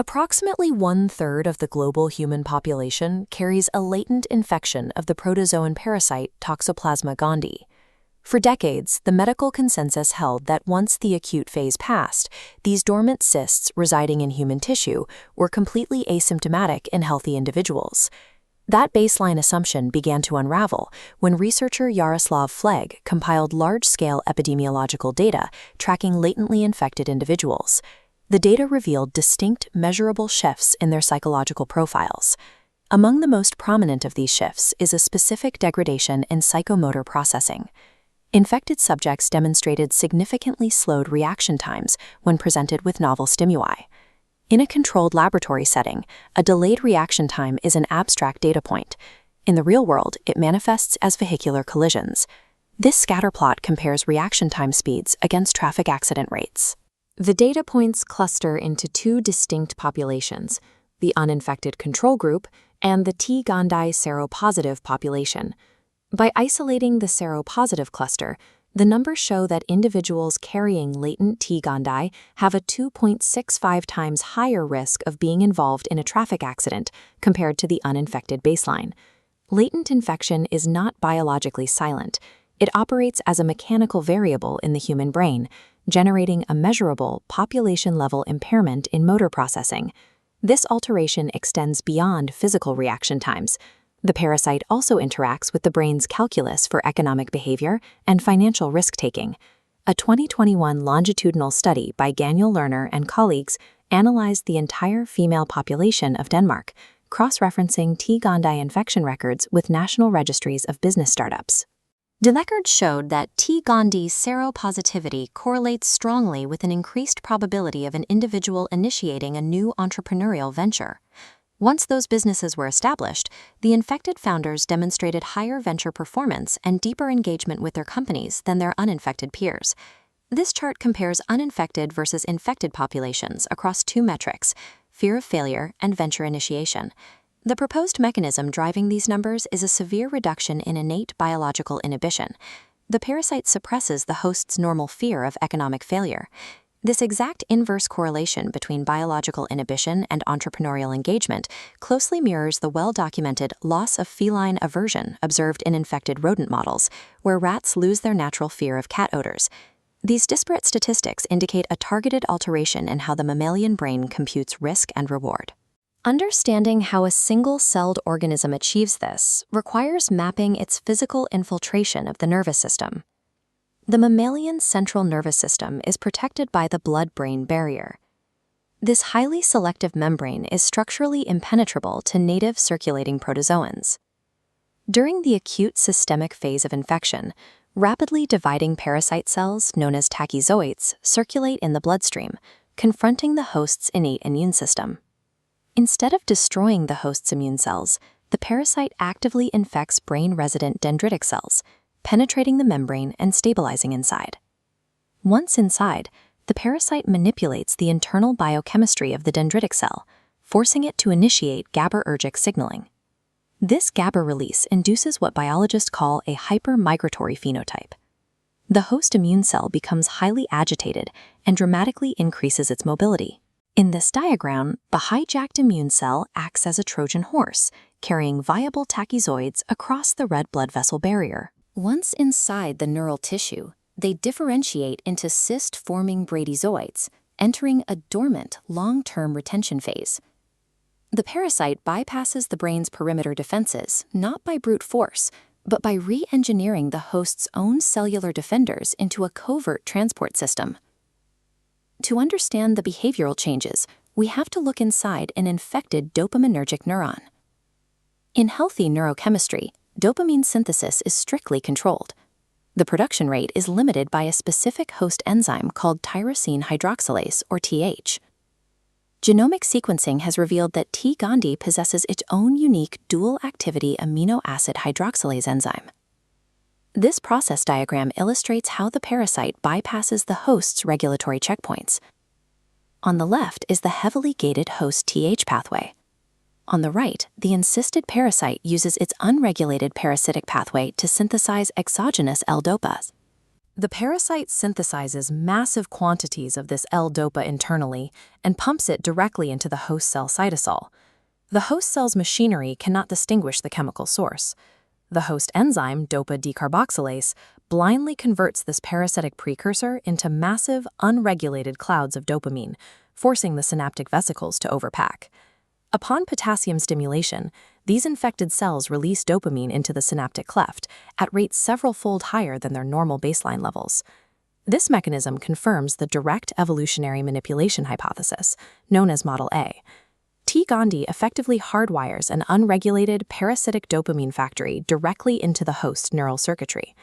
Approximately 1/3 of the global human population carries a latent infection of the protozoan parasite Toxoplasma gondii. For decades, the medical consensus held that once the acute phase passed, these dormant cysts residing in human tissue were completely asymptomatic in healthy individuals. That baseline assumption began to unravel when researcher Jaroslav Flegr compiled large-scale epidemiological data tracking latently infected individuals. The data revealed distinct, measurable shifts in their psychological profiles. Among the most prominent of these shifts is a specific degradation in psychomotor processing. Infected subjects demonstrated significantly slowed reaction times when presented with novel stimuli. In a controlled laboratory setting, a delayed reaction time is an abstract data point. In the real world, it manifests as vehicular collisions. This scatterplot compares reaction time speeds against traffic accident rates. The data points cluster into two distinct populations, the uninfected control group and the T. gondii seropositive population. By isolating the seropositive cluster, the numbers show that individuals carrying latent T. gondii have a 2.65 times higher risk of being involved in a traffic accident compared to the uninfected baseline. Latent infection is not biologically silent. It operates as a mechanical variable in the human brain, generating a measurable population-level impairment in motor processing. This alteration extends beyond physical reaction times. The parasite also interacts with the brain's calculus for economic behavior and financial risk-taking. A 2021 longitudinal study by Daniel Lerner and colleagues analyzed the entire female population of Denmark, cross-referencing T. gondii infection records with national registries of business startups. The records showed that T. gondii seropositivity correlates strongly with an increased probability of an individual initiating a new entrepreneurial venture. Once those businesses were established, the infected founders demonstrated higher venture performance and deeper engagement with their companies than their uninfected peers. This chart compares uninfected versus infected populations across two metrics: fear of failure and venture initiation. The proposed mechanism driving these numbers is a severe reduction in innate biological inhibition. The parasite suppresses the host's normal fear of economic failure. This exact inverse correlation between biological inhibition and entrepreneurial engagement closely mirrors the well-documented loss of feline aversion observed in infected rodent models, where rats lose their natural fear of cat odors. These disparate statistics indicate a targeted alteration in how the mammalian brain computes risk and reward. Understanding how a single-celled organism achieves this requires mapping its physical infiltration of the nervous system. The mammalian central nervous system is protected by the blood-brain barrier. This highly selective membrane is structurally impenetrable to native circulating protozoans. During the acute systemic phase of infection, rapidly dividing parasite cells, known as tachyzoites, circulate in the bloodstream, confronting the host's innate immune system. Instead of destroying the host's immune cells, the parasite actively infects brain-resident dendritic cells, penetrating the membrane and stabilizing inside. Once inside, the parasite manipulates the internal biochemistry of the dendritic cell, forcing it to initiate GABAergic signaling. This GABA release induces what biologists call a hypermigratory phenotype. The host immune cell becomes highly agitated and dramatically increases its mobility. In this diagram, the hijacked immune cell acts as a Trojan horse, carrying viable tachyzoids across the red blood vessel barrier. Once inside the neural tissue, they differentiate into cyst-forming bradyzoids, entering a dormant, long-term retention phase. The parasite bypasses the brain's perimeter defenses, not by brute force, but by re-engineering the host's own cellular defenders into a covert transport system. To understand the behavioral changes, we have to look inside an infected dopaminergic neuron. In healthy neurochemistry, dopamine synthesis is strictly controlled. The production rate is limited by a specific host enzyme called tyrosine hydroxylase, or TH. Genomic sequencing has revealed that T. gondii possesses its own unique dual-activity amino acid hydroxylase enzyme. This process diagram illustrates how the parasite bypasses the host's regulatory checkpoints. On the left is the heavily gated host TH pathway. On the right, the encysted parasite uses its unregulated parasitic pathway to synthesize exogenous l-dopas. The parasite synthesizes massive quantities of this l-dopa internally and pumps it directly into the host cell cytosol. The host cell's machinery cannot distinguish the chemical source. The host enzyme, dopa decarboxylase, blindly converts this parasitic precursor into massive, unregulated clouds of dopamine, forcing the synaptic vesicles to overpack. Upon potassium stimulation, these infected cells release dopamine into the synaptic cleft at rates several-fold higher than their normal baseline levels. This mechanism confirms the direct evolutionary manipulation hypothesis, known as Model A. T. gondii effectively hardwires an unregulated parasitic dopamine factory directly into the host neural circuitry.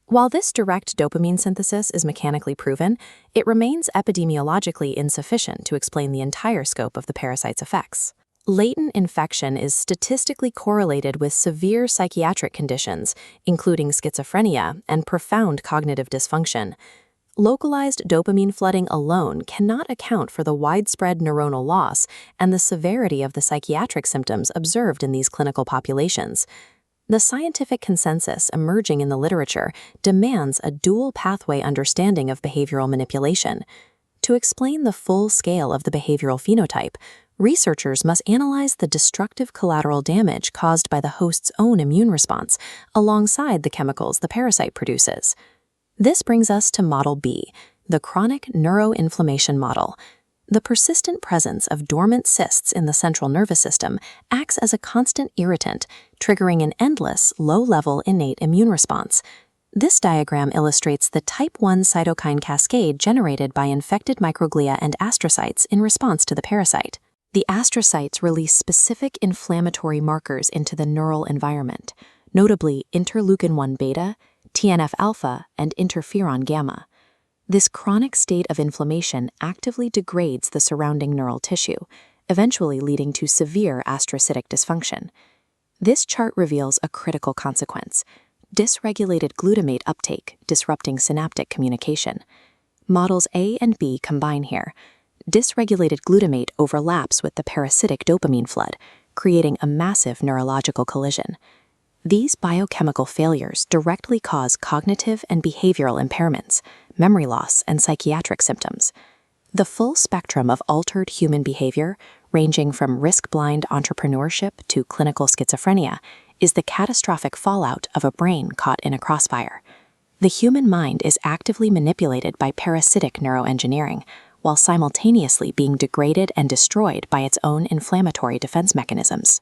While this direct dopamine synthesis is mechanically proven, it remains epidemiologically insufficient to explain the entire scope of the parasite's effects. Latent infection is statistically correlated with severe psychiatric conditions, including schizophrenia and profound cognitive dysfunction. Localized dopamine flooding alone cannot account for the widespread neuronal loss and the severity of the psychiatric symptoms observed in these clinical populations. The scientific consensus emerging in the literature demands a dual pathway understanding of behavioral manipulation. To explain the full scale of the behavioral phenotype, researchers must analyze the destructive collateral damage caused by the host's own immune response alongside the chemicals the parasite produces. This brings us to Model B, the chronic neuroinflammation model. The persistent presence of dormant cysts in the central nervous system acts as a constant irritant, triggering an endless, low-level innate immune response. This diagram illustrates the type 1 cytokine cascade generated by infected microglia and astrocytes in response to the parasite. The astrocytes release specific inflammatory markers into the neural environment, notably interleukin-1 beta, TNF-alpha, and interferon gamma. This chronic state of inflammation actively degrades the surrounding neural tissue, eventually leading to severe astrocytic dysfunction. This chart reveals a critical consequence: dysregulated glutamate uptake, disrupting synaptic communication. Models A and B combine here. Dysregulated glutamate overlaps with the parasitic dopamine flood, creating a massive neurological collision. These biochemical failures directly cause cognitive and behavioral impairments, memory loss, and psychiatric symptoms. The full spectrum of altered human behavior, ranging from risk-blind entrepreneurship to clinical schizophrenia, is the catastrophic fallout of a brain caught in a crossfire. The human mind is actively manipulated by parasitic neuroengineering, while simultaneously being degraded and destroyed by its own inflammatory defense mechanisms.